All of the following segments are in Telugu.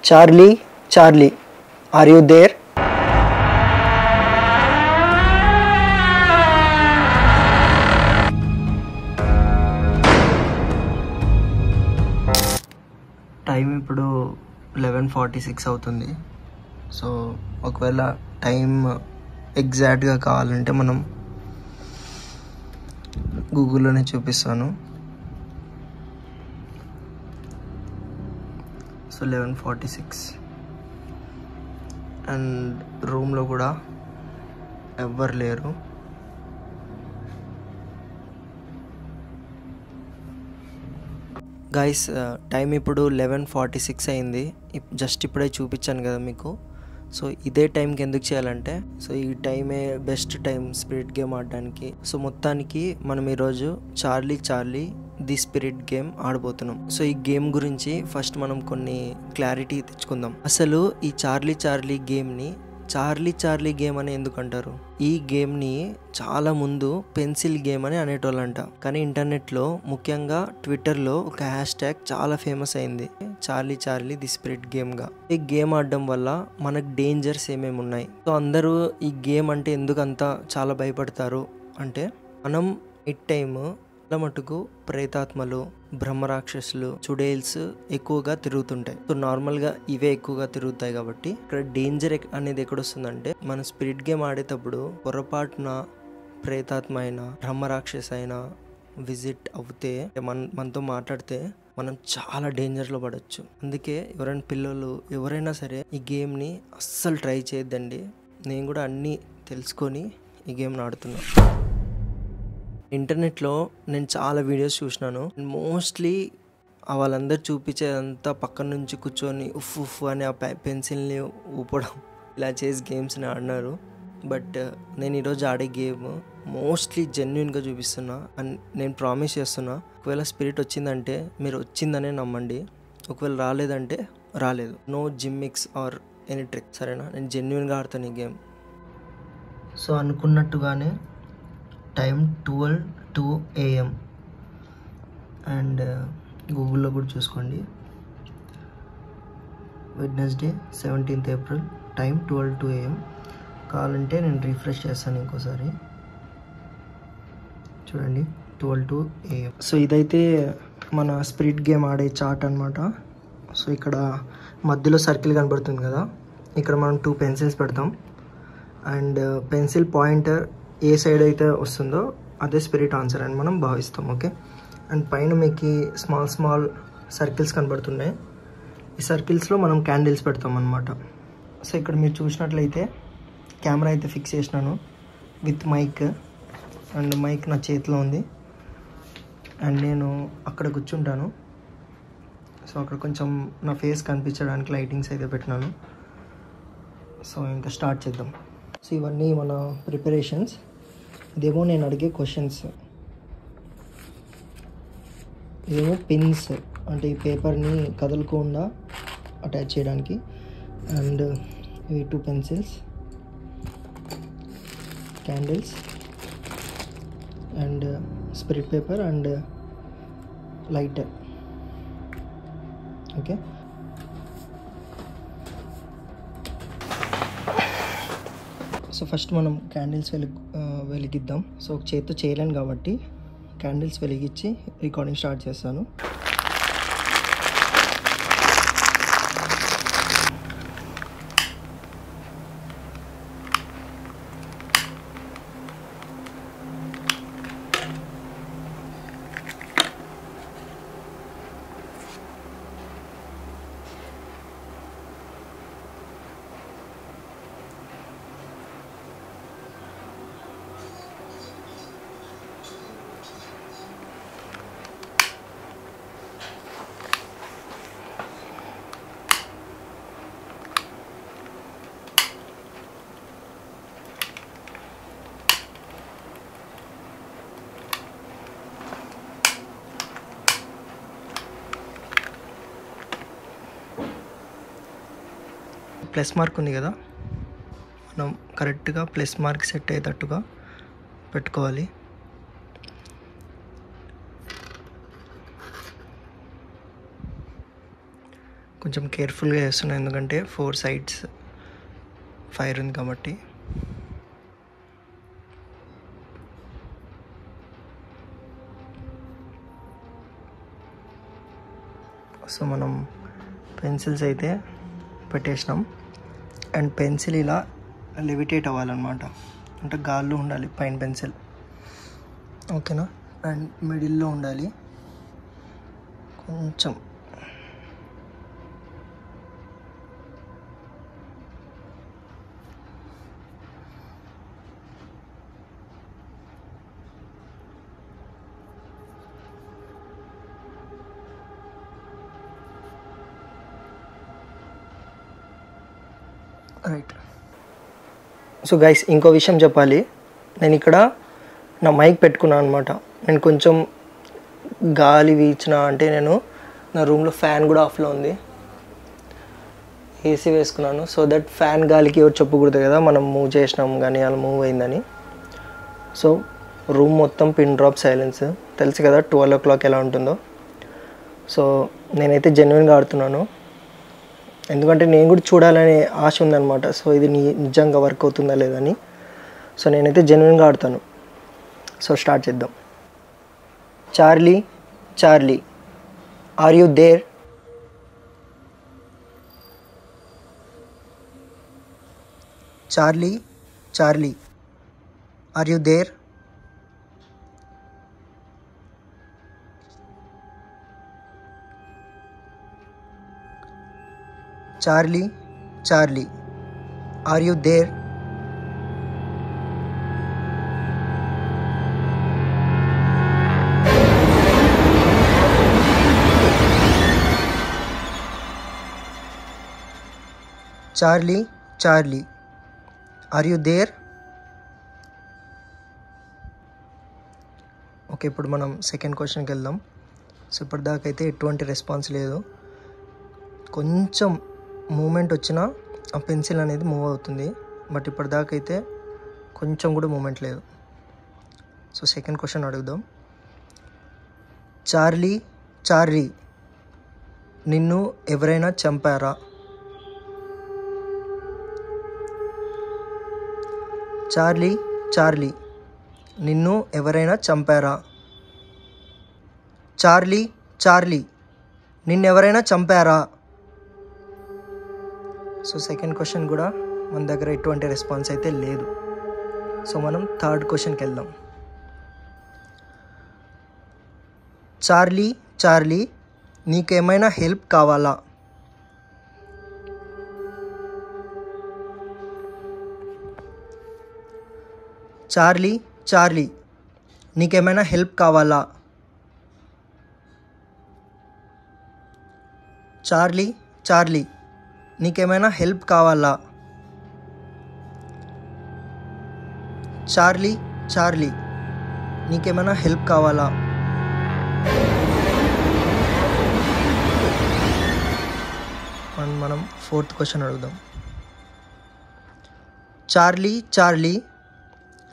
Charlie Charlie are you there? Time ఇప్పుడు 11:46 అవుతుంది. సో ఒకవేళ టైం ఎగ్జాక్ట్గా కావాలంటే మనం గూగుల్లోనే చూపిస్తాను. సో 11:46 అండ్ రూమ్లో కూడా ఎవ్వరు లేరు. గైస్ టైం ఇప్పుడు 11:46 అయింది. జస్ట్ ఇప్పుడే చూపించాను కదా మీకు. సో ఇదే టైంకి ఎందుకు చేయాలంటే, సో ఈ టైమే బెస్ట్ టైం స్పిరిట్ గేమ్ ఆడడానికి. సో మొత్తానికి మనం ఈరోజు Charlie Charlie the spirit game ఆడబోతున్నాం. సో ఈ గేమ్ గురించి ఫస్ట్ మనం కొన్ని క్లారిటీ తెచ్చుకుందాం. అసలు ఈ చార్లీ చార్లీ గేమ్ని చార్లీ చార్లీ గేమ్ అని ఎందుకు అంటారు? ఈ గేమ్ని చాలా ముందు పెన్సిల్ గేమ్ అని అనేటోళ్ళంట. కానీ ఇంటర్నెట్లో, ముఖ్యంగా ట్విట్టర్లో ఒక హ్యాష్ ట్యాగ్ చాలా ఫేమస్ అయింది, చార్లీ చార్లీ ది స్పిరిట్ గేమ్గా. ఈ గేమ్ ఆడడం వల్ల మనకు డేంజర్స్ ఏమేమి ఉన్నాయి? సో అందరూ ఈ గేమ్ అంటే ఎందుకంతా చాలా భయపడతారు అంటే, మనం నైట్ టైమ్ మటుకు ప్రేతాత్మలు, బ్రహ్మరాక్షసులు, చుడేల్స్ ఎక్కువగా తిరుగుతుంటాయి. సో నార్మల్గా ఇవే ఎక్కువగా తిరుగుతాయి కాబట్టి ఇక్కడ డేంజర్ అనేది ఎక్కడొస్తుందంటే, మన స్పిరిట్ గేమ్ ఆడేటప్పుడు పొరపాటున ప్రేతాత్మ అయినా బ్రహ్మరాక్షస్ అయినా విజిట్ అవుతే, మనతో మాట్లాడితే మనం చాలా డేంజర్లో పడవచ్చు. అందుకే ఎవరైనా పిల్లలు ఎవరైనా సరే ఈ గేమ్ని అస్సలు ట్రై చేయొద్దండి. నేను కూడా అన్నీ తెలుసుకొని ఈ గేమ్ని ఆడుతున్నాను. ఇంటర్నెట్లో నేను చాలా వీడియోస్ చూసినాను. మోస్ట్లీ వాళ్ళందరూ చూపించేదంతా పక్కన నుంచి కూర్చొని ఉఫ్ ఉఫ్ అని ఆ పెన్సిల్ని ఊపడం, ఇలా చేసి గేమ్స్ని ఆడినారు. బట్ నేను ఈరోజు ఆడే గేమ్ మోస్ట్లీ జెన్యున్గా చూపిస్తున్నా అండ్ నేను ప్రామిస్ చేస్తున్నా, ఒకవేళ స్పిరిట్ వచ్చిందంటే మీరు వచ్చిందనే నమ్మండి, ఒకవేళ రాలేదంటే రాలేదు. No gimmicks or any trick, సరేనా? నేను జెన్యున్గా ఆడతాను ఈ గేమ్. సో అనుకున్నట్టుగానే టైం 12:02 AM అండ్ గూగుల్లో కూడా చూసుకోండి. Wednesday 17th April time 12:02 AM. కావాలంటే నేను రిఫ్రెష్ చేస్తాను ఇంకోసారి, చూడండి 12:02 AM. సో ఇదైతే మన స్పిరిట్ గేమ్ ఆడే చార్ట్ అనమాట. సో ఇక్కడ మధ్యలో సర్కిల్ కనబడుతుంది కదా, ఇక్కడ మనం 2 పెన్సిల్స్ పెడతాం and pencil pointer A side అయితే వస్తుందో అదే స్పిరిట్ ఆన్సర్ అని మనం భావిస్తాం. ఓకే, అండ్ పైన మీకు స్మాల్ సర్కిల్స్ కనబడుతున్నాయి. ఈ సర్కిల్స్లో మనం క్యాండిల్స్ పెడతాం అనమాట. సో ఇక్కడ మీరు చూసినట్లయితే కెమెరా అయితే ఫిక్స్ చేసినాను విత్ మైక్, అండ్ మైక్ నా చేతిలో ఉంది అండ్ నేను అక్కడ కూర్చుంటాను. సో అక్కడ కొంచెం నా ఫేస్ కనిపించడానికి లైటింగ్స్ అయితే పెట్టినాను. సో ఇంకా స్టార్ట్ చేద్దాం. సో ఇవన్నీ మన ప్రిపరేషన్స్. ఇదేమో నేను అడిగే క్వశ్చన్స్, ఇదేమో పిన్స్ అంటే ఈ పేపర్ని కదలకుండా అటాచ్ చేయడానికి, అండ్ ఇవి 2 pencils, candles and spirit paper and lighter. Okay, so first మనం క్యాండిల్స్ వెలిగిద్దాం. సో ఒక చేతితో చేయలేను కాబట్టి క్యాండిల్స్ వెలిగించి రికార్డింగ్ స్టార్ట్ చేస్తాను. ప్లస్ మార్క్ ఉంది కదా, మనం కరెక్ట్గా ప్లస్ మార్క్ సెట్ అయ్యేటట్టుగా పెట్టుకోవాలి. కొంచెం కేర్ఫుల్గా చేస్తున్నాను, ఎందుకంటే 4 sides ఫైర్ ఉంది కాబట్టి. సో మనం పెన్సిల్స్ అయితే పెట్టేసినాం. అండ్ పెన్సిల్ ఇలా లెవిటేట్ అవ్వాలన్నమాట, అంటే గాల్లో ఉండాలి పైన పెన్సిల్, ఓకేనా. అండ్ మిడిల్లో ఉండాలి కొంచెం. రైట్. సో గైస్, ఇంకో విషయం చెప్పాలి. నేను ఇక్కడ నా మైక్ పెట్టుకున్నాను అనమాట. నేను కొంచెం గాలి వీచిన అంటే నేను నా రూమ్లో ఫ్యాన్ కూడా ఆఫ్లో ఉంది, ఏసీ వేసుకున్నాను. సో దట్ ఫ్యాన్ గాలికి ఎవరు చెప్పకూడదు కదా మనం మూవ్ చేసినాం కానీ అలా మూవ్ అయిందని. సో రూమ్ మొత్తం పిన్ డ్రాప్ సైలెన్స్, తెలుసు కదా 12 o'clock ఎలా ఉంటుందో. సో నేనైతే జెన్యున్గా ఆడుతున్నాను, ఎందుకంటే నేను కూడా చూడాలనే ఆశ ఉందన్నమాట. సో ఇది నిజంగా వర్క్ అవుతుందా లేదని. సో నేనైతే జెన్యున్గా ఆడుతాను. సో స్టార్ట్ చేద్దాం. Charlie Charlie, are you there? Charlie Charlie, are you there? Charlie Charlie, are you there? Charlie Charlie, are you there? Okay, ఇప్పుడు మనం సెకండ్ క్వశ్చన్కి వెళ్దాం. సో ఇప్పటిదాకా అయితే ఎటువంటి రెస్పాన్స్ లేదు. కొంచెం మూమెంట్ వచ్చినా ఆ పెన్సిల్ అనేది మూవ్ అవుతుంది, బట్ ఇప్పటిదాకా అయితే కొంచెం కూడా మూమెంట్ లేదు. సో సెకండ్ క్వశ్చన్ అడుగుదాం. చార్లీ చార్లీ, నిన్ను ఎవరైనా చంపారా? చార్లీ చార్లీ, నిన్ను ఎవరైనా చంపారా? చార్లీ చార్లీ, నిన్నెవరైనా చంపారా? సో సెకండ్ క్వశ్చన్ కూడా మన దగ్గర ఎటువంటి రెస్పాన్స్ అయితే లేదు. సో మనం థర్డ్ క్వశ్చన్కి వెళ్దాం. చార్లీ చార్లీ, నీకేమైనా హెల్ప్ కావాలా? చార్లీ చార్లీ, నీకేమైనా హెల్ప్ కావాలా? చార్లీ చార్లీ, నీకేమైనా హెల్ప్ కావాలా? చార్లీ చార్లీ, నీకేమైనా హెల్ప్ కావాలా? మనం ఫోర్త్ క్వశ్చన్ అడుగుదాం. చార్లీ చార్లీ,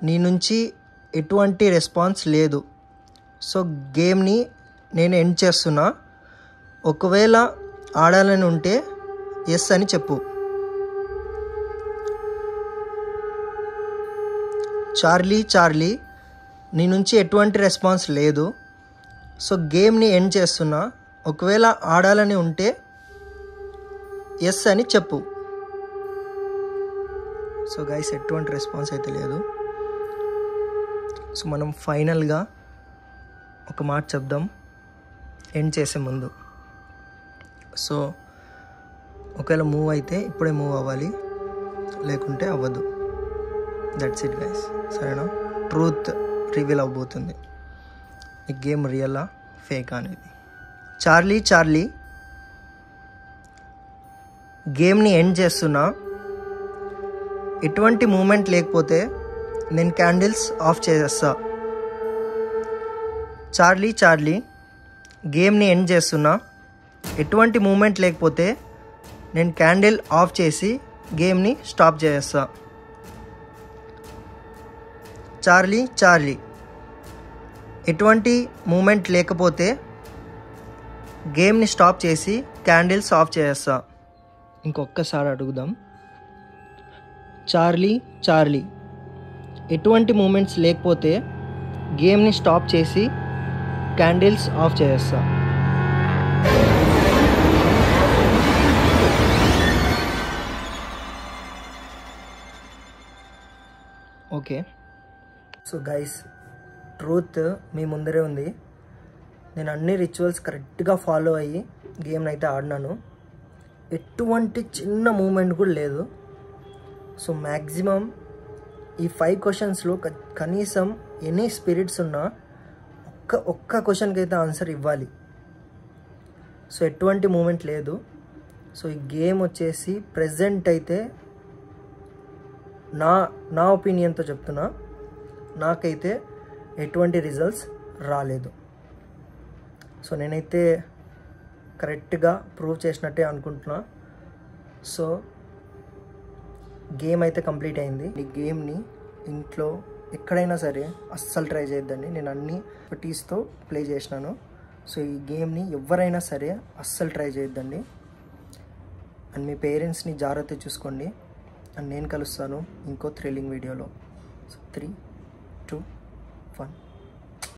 నీ నుంచి ఎటువంటి రెస్పాన్స్ లేదు. సో గేమ్ని నేను ఎండ్ చేస్తున్నా. ఒకవేళ ఆడాలని ఉంటే ఎస్ అని చెప్పు. చార్లీ చార్లీ, నీ నుంచి ఎటువంటి రెస్పాన్స్ లేదు. సో గేమ్ని ఎండ్ చేస్తున్నా. ఒకవేళ ఆడాలని ఉంటే ఎస్ అని చెప్పు. సో గైస్, ఎటువంటి రెస్పాన్స్ అయితే లేదు. సో మనం ఫైనల్గా ఒక మాట చెప్దాం ఎండ్ చేసే ముందు. సో ఒకవేళ మూవ్ అయితే ఇప్పుడే మూవ్ అవ్వాలి, లేకుంటే అవ్వదు. దట్స్ ఇట్ గైస్, సరేనా? ట్రూత్ రివీల్ అవ్వబోతుంది, ఈ గేమ్ రియలా ఫేక్ అనేది. చార్లీ చార్లీ, గేమ్ని ఎండ్ చేస్తున్నా. ఎటువంటి మూమెంట్ లేకపోతే నేను క్యాండిల్స్ ఆఫ్ చేసేస్తా. చార్లీ చార్లీ, గేమ్ని ఎండ్ చేస్తున్నా. ఎటువంటి మూమెంట్ లేకపోతే నేను క్యాండిల్ ఆఫ్ చేసి గేమ్ని స్టాప్ చేసేస్తా. చార్లీ చార్లీ, ఎటువంటి మూమెంట్ లేకపోతే గేమ్ని స్టాప్ చేసి క్యాండిల్స్ ఆఫ్ చేస్తా. ఇంకొక్కసారి అడుగుదాం. Charlie Charlie. ఎటువంటి మూమెంట్స్ లేకపోతే గేమ్ని స్టాప్ చేసి క్యాండిల్స్ ఆఫ్ చేస్తా. ఓకే. సో గైస్, ట్రూత్ మీ ముందరే ఉంది. నేను అన్ని రిచువల్స్ కరెక్ట్గా ఫాలో అయ్యి గేమ్ని అయితే ఆడినాను. ఎటువంటి చిన్న మూమెంట్ కూడా లేదు. సో మ్యాక్సిమం ఈ 5 క్వశ్చన్స్లో కనీసం ఎనీ స్పిరిట్స్ ఉన్నా ఒక్క క్వశ్చన్కి అయితే ఆన్సర్ ఇవ్వాలి. సో ఎటువంటి మూమెంట్ లేదు. సో ఈ గేమ్ వచ్చేసి ప్రెజెంట్ అయితే నా ఒపీనియన్తో చెప్తున్నా, నాకైతే ఎటువంటి రిజల్ట్స్ రాలేదు. సో నేనైతే కరెక్ట్గా ప్రూవ్ చేసినట్టే అనుకుంటున్నా. సో గేమ్ అయితే కంప్లీట్ అయింది. ఈ గేమ్ని ఇంట్లో ఎక్కడైనా సరే అస్సలు ట్రై చేయొద్దండి. నేను అన్ని టీస్తో ప్లే చేసినాను. సో ఈ గేమ్ని ఎవరైనా సరే అస్సలు ట్రై చేయొద్దండి. అండ్ మీ పేరెంట్స్ని జాగ్రత్త చూసుకోండి. అండ్ నేను కలుస్తాను ఇంకో థ్రిల్లింగ్ వీడియోలో. 3, 2, 1.